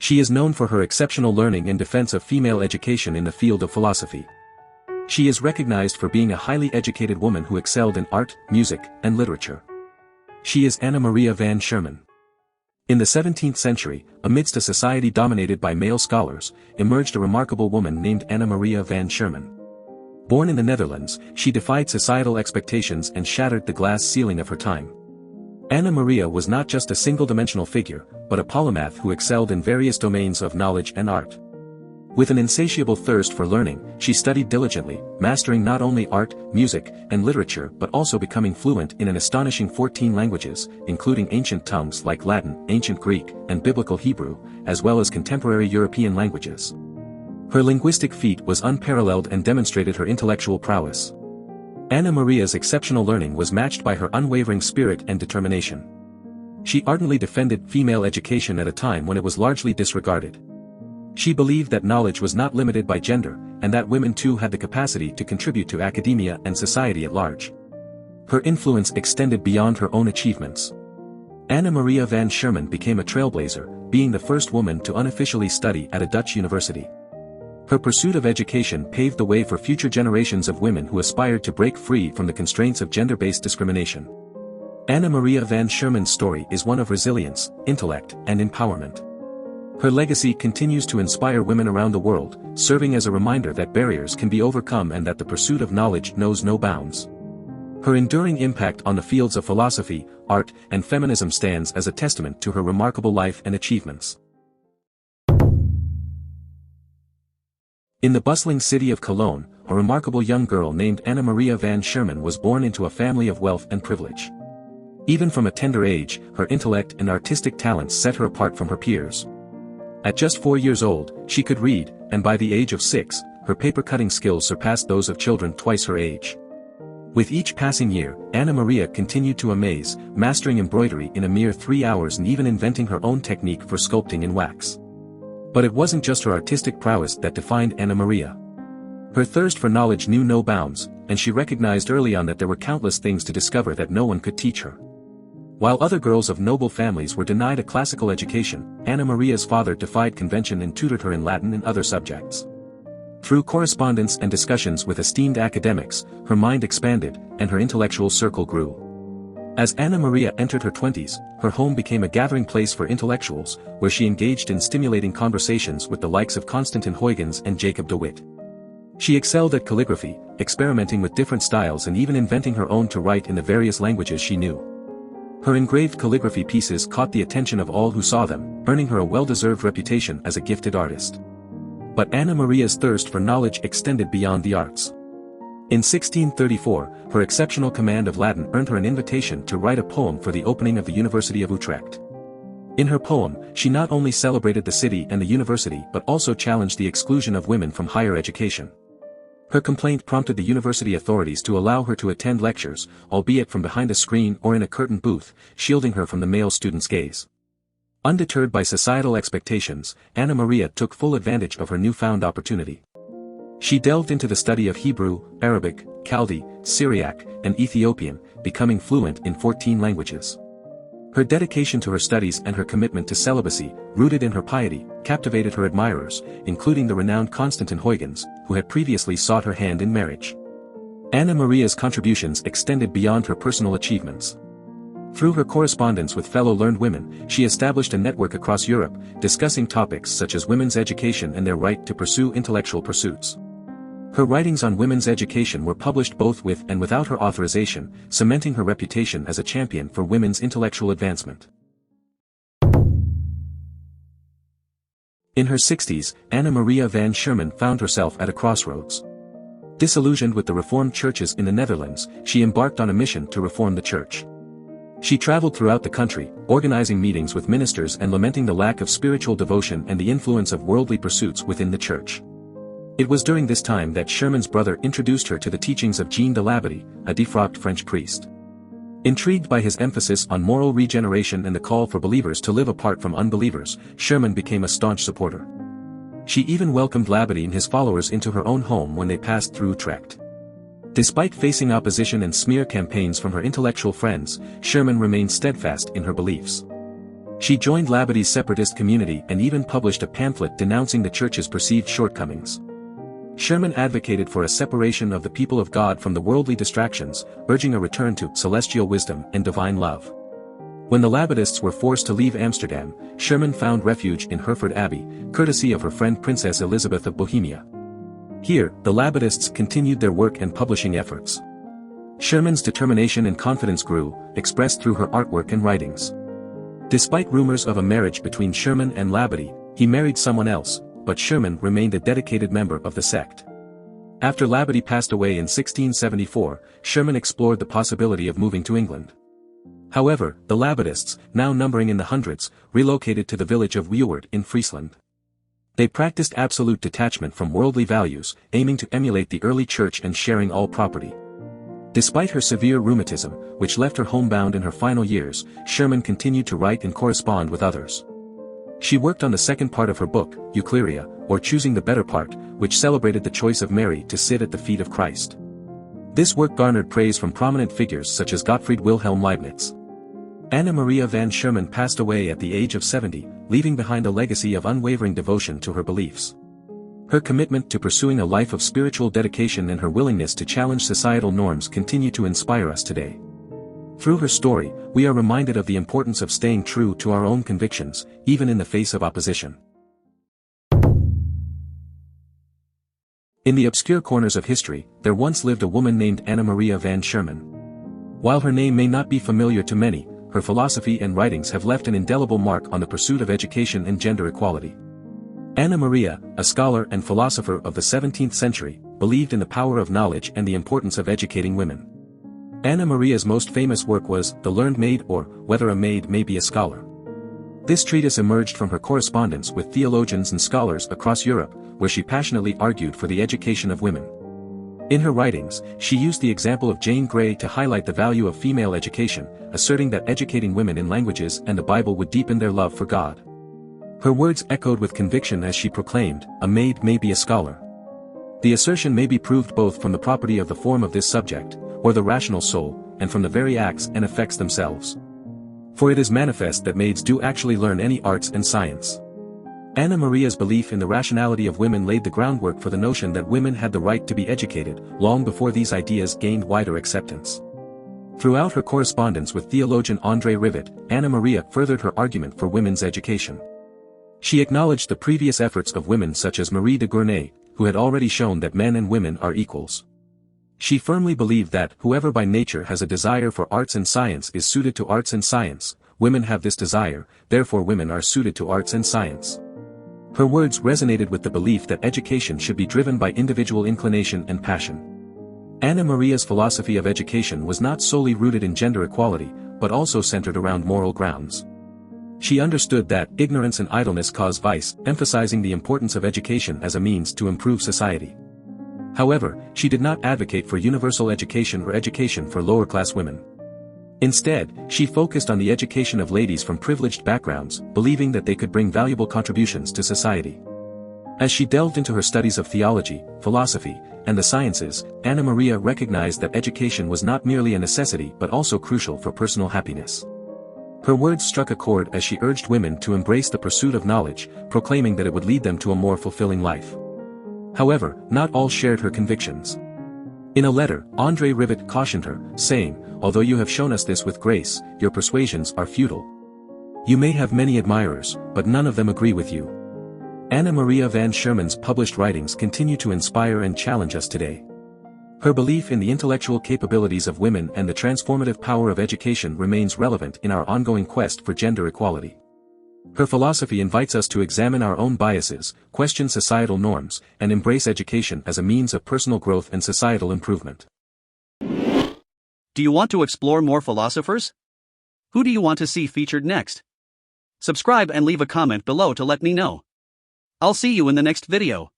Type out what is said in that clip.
She is known for her exceptional learning in defense of female education in the field of philosophy. She is recognized for being a highly educated woman who excelled in art, music, and literature. She is Anna Maria van Schurman. In the 17th century, amidst a society dominated by male scholars, emerged a remarkable woman named Anna Maria van Schurman. Born in the Netherlands, she defied societal expectations and shattered the glass ceiling of her time. Anna Maria was not just a single-dimensional figure, but a polymath who excelled in various domains of knowledge and art. With an insatiable thirst for learning, she studied diligently, mastering not only art, music, and literature but also becoming fluent in an astonishing 14 languages, including ancient tongues like Latin, ancient Greek, and Biblical Hebrew, as well as contemporary European languages. Her linguistic feat was unparalleled and demonstrated her intellectual prowess. Anna Maria's exceptional learning was matched by her unwavering spirit and determination. She ardently defended female education at a time when it was largely disregarded. She believed that knowledge was not limited by gender, and that women too had the capacity to contribute to academia and society at large. Her influence extended beyond her own achievements. Anna Maria van Schurman became a trailblazer, being the first woman to unofficially study at a Dutch university. Her pursuit of education paved the way for future generations of women who aspired to break free from the constraints of gender-based discrimination. Anna Maria van Schurman's story is one of resilience, intellect, and empowerment. Her legacy continues to inspire women around the world, serving as a reminder that barriers can be overcome and that the pursuit of knowledge knows no bounds. Her enduring impact on the fields of philosophy, art, and feminism stands as a testament to her remarkable life and achievements. In the bustling city of Cologne, a remarkable young girl named Anna Maria van Schurman was born into a family of wealth and privilege. Even from a tender age, her intellect and artistic talents set her apart from her peers. At just 4 years old, she could read, and by the age of 6, her paper-cutting skills surpassed those of children twice her age. With each passing year, Anna Maria continued to amaze, mastering embroidery in a mere 3 hours and even inventing her own technique for sculpting in wax. But it wasn't just her artistic prowess that defined Anna Maria. Her thirst for knowledge knew no bounds, and she recognized early on that there were countless things to discover that no one could teach her. While other girls of noble families were denied a classical education, Anna Maria's father defied convention and tutored her in Latin and other subjects. Through correspondence and discussions with esteemed academics, her mind expanded, and her intellectual circle grew. As Anna Maria entered her 20s, her home became a gathering place for intellectuals, where she engaged in stimulating conversations with the likes of Constantin Huygens and Jacob de Witt. She excelled at calligraphy, experimenting with different styles and even inventing her own to write in the various languages she knew. Her engraved calligraphy pieces caught the attention of all who saw them, earning her a well-deserved reputation as a gifted artist. But Anna Maria's thirst for knowledge extended beyond the arts. In 1634, her exceptional command of Latin earned her an invitation to write a poem for the opening of the University of Utrecht. In her poem, she not only celebrated the city and the university but also challenged the exclusion of women from higher education. Her complaint prompted the university authorities to allow her to attend lectures, albeit from behind a screen or in a curtained booth, shielding her from the male students' gaze. Undeterred by societal expectations, Anna Maria took full advantage of her newfound opportunity. She delved into the study of Hebrew, Arabic, Chaldee, Syriac, and Ethiopian, becoming fluent in 14 languages. Her dedication to her studies and her commitment to celibacy, rooted in her piety, captivated her admirers, including the renowned Constantin Huygens, who had previously sought her hand in marriage. Anna Maria's contributions extended beyond her personal achievements. Through her correspondence with fellow learned women, she established a network across Europe, discussing topics such as women's education and their right to pursue intellectual pursuits. Her writings on women's education were published both with and without her authorization, cementing her reputation as a champion for women's intellectual advancement. In her 60s, Anna Maria van Schurman found herself at a crossroads. Disillusioned with the Reformed churches in the Netherlands, she embarked on a mission to reform the church. She traveled throughout the country, organizing meetings with ministers and lamenting the lack of spiritual devotion and the influence of worldly pursuits within the church. It was during this time that Schurman's brother introduced her to the teachings of Jean de Labadie, a defrocked French priest. Intrigued by his emphasis on moral regeneration and the call for believers to live apart from unbelievers, Schurman became a staunch supporter. She even welcomed Labadie and his followers into her own home when they passed through Utrecht. Despite facing opposition and smear campaigns from her intellectual friends, Schurman remained steadfast in her beliefs. She joined Labadie's separatist community and even published a pamphlet denouncing the church's perceived shortcomings. Schurman advocated for a separation of the people of God from the worldly distractions, urging a return to celestial wisdom and divine love. When the Labadists were forced to leave Amsterdam, Schurman found refuge in Hereford Abbey, courtesy of her friend Princess Elizabeth of Bohemia. Here, the Labadists continued their work and publishing efforts. Schurman's determination and confidence grew, expressed through her artwork and writings. Despite rumors of a marriage between Schurman and Labadie, he married someone else, but Schurman remained a dedicated member of the sect. After Labadie passed away in 1674, Schurman explored the possibility of moving to England. However, the Labadists, now numbering in the hundreds, relocated to the village of Wewoord in Friesland. They practiced absolute detachment from worldly values, aiming to emulate the early church and sharing all property. Despite her severe rheumatism, which left her homebound in her final years, Schurman continued to write and correspond with others. She worked on the second part of her book, Eucleria, or Choosing the Better Part, which celebrated the choice of Mary to sit at the feet of Christ. This work garnered praise from prominent figures such as Gottfried Wilhelm Leibniz. Anna Maria van Schurman passed away at the age of 70, leaving behind a legacy of unwavering devotion to her beliefs. Her commitment to pursuing a life of spiritual dedication and her willingness to challenge societal norms continue to inspire us today. Through her story, we are reminded of the importance of staying true to our own convictions, even in the face of opposition. In the obscure corners of history, there once lived a woman named Anna Maria van Schurman. While her name may not be familiar to many, her philosophy and writings have left an indelible mark on the pursuit of education and gender equality. Anna Maria, a scholar and philosopher of the 17th century, believed in the power of knowledge and the importance of educating women. Anna Maria's most famous work was The Learned Maid, or Whether a Maid May be a Scholar. This treatise emerged from her correspondence with theologians and scholars across Europe, where she passionately argued for the education of women. In her writings, she used the example of Jane Grey to highlight the value of female education, asserting that educating women in languages and the Bible would deepen their love for God. Her words echoed with conviction as she proclaimed, "A maid may be a scholar." The assertion may be proved both from the property of the form of this subject, or the rational soul, and from the very acts and effects themselves. For it is manifest that maids do actually learn any arts and science. Anna Maria's belief in the rationality of women laid the groundwork for the notion that women had the right to be educated, long before these ideas gained wider acceptance. Throughout her correspondence with theologian André Rivet, Anna Maria furthered her argument for women's education. She acknowledged the previous efforts of women such as Marie de Gournay, who had already shown that men and women are equals. She firmly believed that whoever by nature has a desire for arts and science is suited to arts and science. Women have this desire, therefore women are suited to arts and science. Her words resonated with the belief that education should be driven by individual inclination and passion. Anna Maria's philosophy of education was not solely rooted in gender equality, but also centered around moral grounds. She understood that ignorance and idleness cause vice, emphasizing the importance of education as a means to improve society. However, she did not advocate for universal education or education for lower-class women. Instead, she focused on the education of ladies from privileged backgrounds, believing that they could bring valuable contributions to society. As she delved into her studies of theology, philosophy, and the sciences, Anna Maria recognized that education was not merely a necessity but also crucial for personal happiness. Her words struck a chord as she urged women to embrace the pursuit of knowledge, proclaiming that it would lead them to a more fulfilling life. However, not all shared her convictions. In a letter, André Rivet cautioned her, saying, "Although you have shown us this with grace, your persuasions are futile. You may have many admirers, but none of them agree with you." Anna Maria van Schurman's published writings continue to inspire and challenge us today. Her belief in the intellectual capabilities of women and the transformative power of education remains relevant in our ongoing quest for gender equality. Her philosophy invites us to examine our own biases, question societal norms, and embrace education as a means of personal growth and societal improvement. Do you want to explore more philosophers? Who do you want to see featured next? Subscribe and leave a comment below to let me know. I'll see you in the next video.